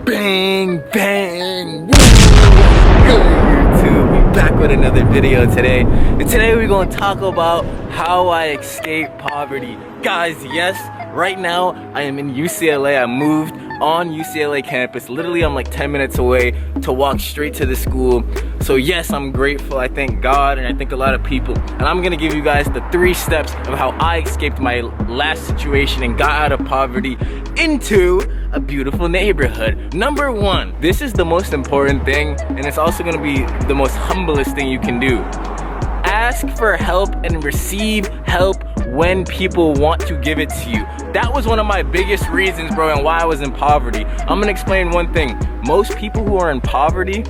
Bang, bang, woo! Good YouTube, we back with another video today. And today we're going to talk about how I escaped poverty. Guys, yes, right now I am in UCLA. I moved on UCLA campus. Literally, I'm like 10 minutes away to walk straight to the school. So yes, I'm grateful. I thank God and I thank a lot of people. And I'm gonna give you guys the 3 steps of how I escaped my last situation and got out of poverty into a beautiful neighborhood. Number 1, this is the most important thing, and it's also gonna be the most humblest thing you can do. Ask for help and receive help when people want to give it to you. That was one of my biggest reasons, bro, and why I was in poverty. I'm gonna explain one thing. Most people who are in poverty,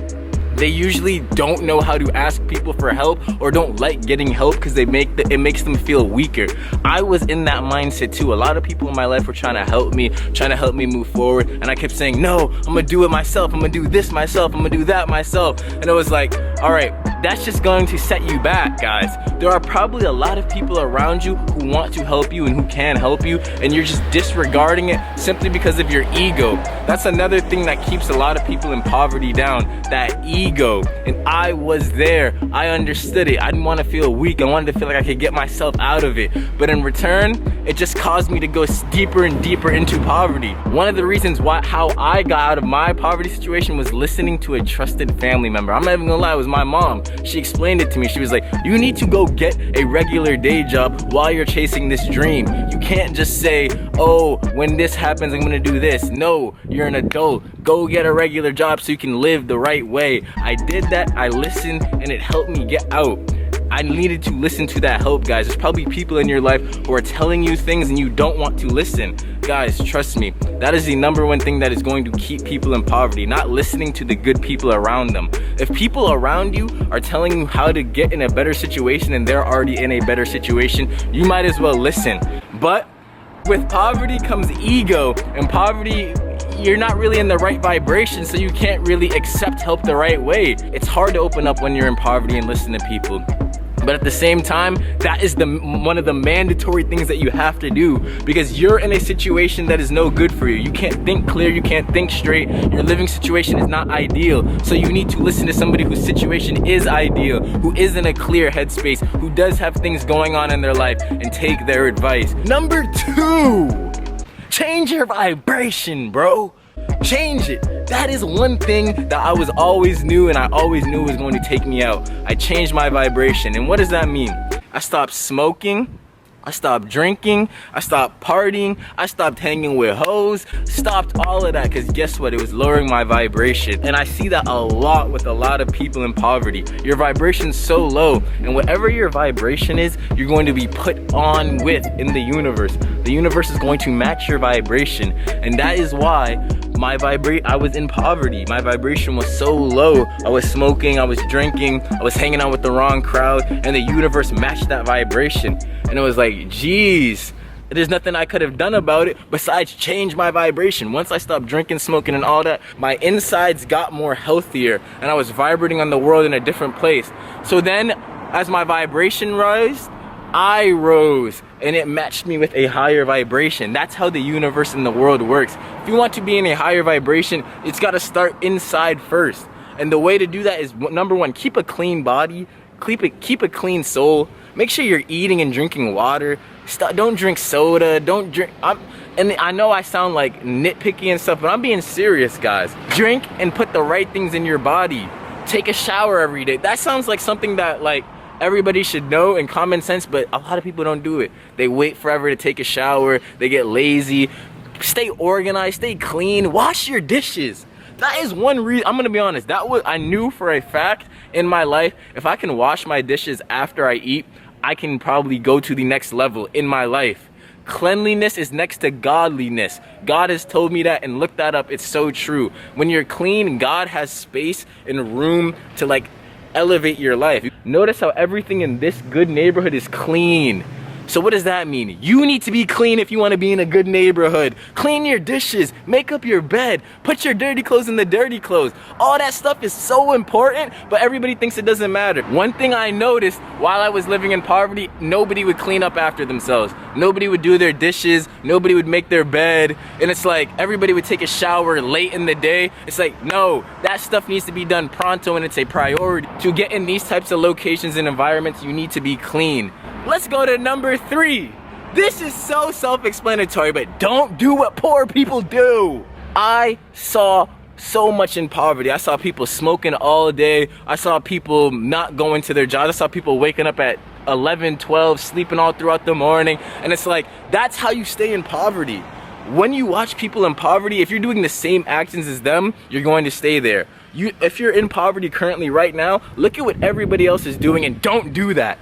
they usually don't know how to ask people for help or don't like getting help because it makes them feel weaker. I was in that mindset too. A lot of people in my life were trying to help me move forward, and I kept saying, no, I'm gonna do it myself, I'm gonna do this myself, I'm gonna do that myself. And it was like, all right, that's just going to set you back, guys. There are probably a lot of people around you who want to help you and who can help you, and you're just disregarding it simply because of your ego. That's another thing that keeps a lot of people in poverty down, that ego. And I was there. I understood it. I didn't want to feel weak. I wanted to feel like I could get myself out of it. But in return, it just caused me to go deeper and deeper into poverty. One of the reasons how I got out of my poverty situation was listening to a trusted family member. I'm not even gonna lie, it was my mom. She explained it to me. She was like, you need to go get a regular day job while you're chasing this dream. You can't just say, oh, when this happens, I'm gonna do this. No, you're an adult. Go get a regular job so you can live the right way. I did that, I listened, and it helped me get out. I needed to listen to that help, guys. There's probably people in your life who are telling you things and you don't want to listen. Guys, trust me, that is the #1 thing that is going to keep people in poverty, not listening to the good people around them. If people around you are telling you how to get in a better situation and they're already in a better situation, you might as well listen. But with poverty comes ego, and poverty, you're not really in the right vibration, so you can't really accept help the right way. It's hard to open up when you're in poverty and listen to people. But at the same time, that is one of the mandatory things that you have to do, because you're in a situation that is no good for you. You can't think clear, you can't think straight. Your living situation is not ideal. So you need to listen to somebody whose situation is ideal, who is in a clear headspace, who does have things going on in their life, and take their advice. Number 2, change your vibration, bro. Change it. That is one thing that I always knew was going to take me out. I changed my vibration. And what does that mean? I stopped smoking, I stopped drinking, I stopped partying, I stopped hanging with hoes, stopped all of that, because guess what? It was lowering my vibration. And I see that a lot with a lot of people in poverty. Your vibration's so low, and whatever your vibration is, you're going to be put on with in the universe. The universe is going to match your vibration, and that is why I was in poverty. My vibration was so low. I was smoking, I was drinking, I was hanging out with the wrong crowd, and the universe matched that vibration. And it was like, geez, there's nothing I could have done about it besides change my vibration. Once I stopped drinking, smoking, and all that, my insides got more healthier, and I was vibrating on the world in a different place. So then, as my vibration rose, I rose, and it matched me with a higher vibration. That's how the universe and the world works. If you want to be in a higher vibration, it's got to start inside first. And the way to do that is, number 1, keep a clean body, keep a clean soul. Make sure you're eating and drinking water. Don't drink soda. Don't drink. And I know I sound like nitpicky and stuff, but I'm being serious, guys. Drink and put the right things in your body. Take a shower every day. That sounds like something that everybody should know and common sense, but a lot of people don't do it. They wait forever to take a shower. They get lazy. Stay organized, stay clean, wash your dishes. That is one reason. I'm gonna be honest, I knew for a fact in my life, if I can wash my dishes after I eat, I can probably go to the next level in my life. Cleanliness is next to godliness. God has told me that, and look that up. It's so true. When you're clean, God has space and room to elevate your life. Notice how everything in this good neighborhood is clean. So what does that mean? You need to be clean if you want to be in a good neighborhood. Clean your dishes, make up your bed, put your dirty clothes in the dirty clothes. All that stuff is so important, but everybody thinks it doesn't matter. One thing I noticed while I was living in poverty, nobody would clean up after themselves. Nobody would do their dishes, nobody would make their bed, and it's like everybody would take a shower late in the day. It's like, no, that stuff needs to be done pronto and it's a priority. To get in these types of locations and environments, you need to be clean. Let's go to number 3. This is so self-explanatory, but don't do what poor people do. I saw so much in poverty. I saw people smoking all day. I saw people not going to their jobs. I saw people waking up at 11, 12, sleeping all throughout the morning. And it's like, that's how you stay in poverty. When you watch people in poverty, if you're doing the same actions as them, you're going to stay there. If you're in poverty currently right now, look at what everybody else is doing and don't do that.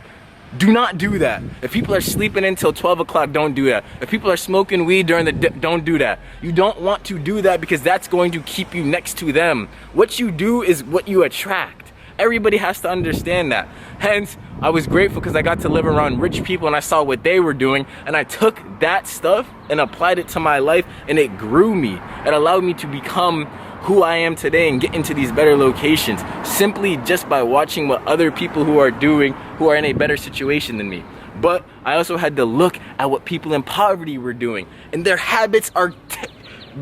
Do not do that. If people are sleeping until 12 o'clock, don't do that. If people are smoking weed during the day, don't do that. You don't want to do that because that's going to keep you next to them. What you do is what you attract. Everybody has to understand that. Hence, I was grateful because I got to live around rich people and I saw what they were doing, and I took that stuff and applied it to my life, and it grew me. It allowed me to become who I am today and get into these better locations simply just by watching what other people who are doing, who are in a better situation than me. But I also had to look at what people in poverty were doing, and their habits are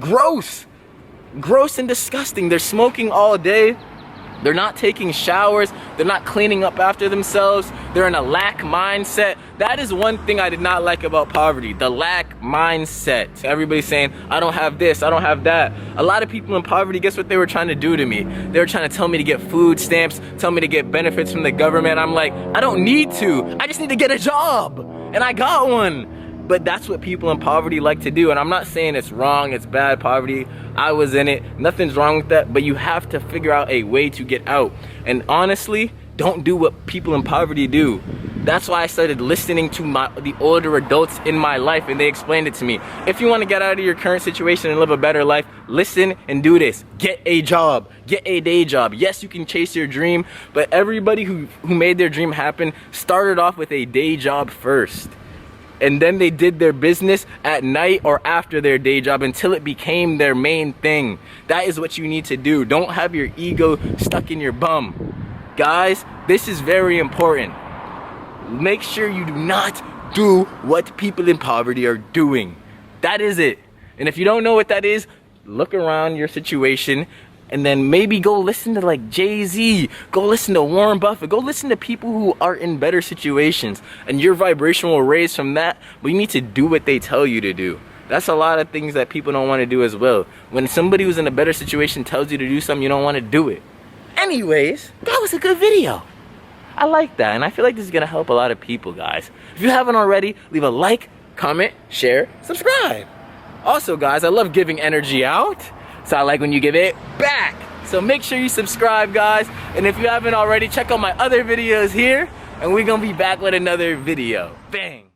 gross and disgusting. They're smoking all day. They're not taking showers. They're not cleaning up after themselves. They're in a lack mindset. That is one thing I did not like about poverty, the lack mindset. Everybody's saying, I don't have this, I don't have that. A lot of people in poverty, guess what they were trying to do to me? They were trying to tell me to get food stamps, tell me to get benefits from the government. I'm like, I don't need to. I just need to get a job. And I got one. But that's what people in poverty like to do. And I'm not saying it's wrong, it's bad, poverty. I was in it, nothing's wrong with that, but you have to figure out a way to get out. And honestly, don't do what people in poverty do. That's why I started listening to the older adults in my life, and they explained it to me. If you want to get out of your current situation and live a better life, listen and do this. Get a job, get a day job. Yes, you can chase your dream, but everybody who made their dream happen started off with a day job first. And then they did their business at night or after their day job until it became their main thing. That is what you need to do. Don't have your ego stuck in your bum. Guys, this is very important. Make sure you do not do what people in poverty are doing. That is it. And if you don't know what that is, look around your situation and then maybe go listen to like Jay-Z, go listen to Warren Buffett, go listen to people who are in better situations, and your vibration will raise from that. But you need to do what they tell you to do. That's a lot of things that people don't want to do as well. When somebody who's in a better situation tells you to do something, you don't want to do it. Anyways, that was a good video. I like that, and I feel like this is gonna help a lot of people, guys. If you haven't already, leave a like, comment, share, subscribe. Also, guys, I love giving energy out. So I like when you give it back. So make sure you subscribe, guys. And if you haven't already, check out my other videos here. And we're gonna be back with another video. Bang.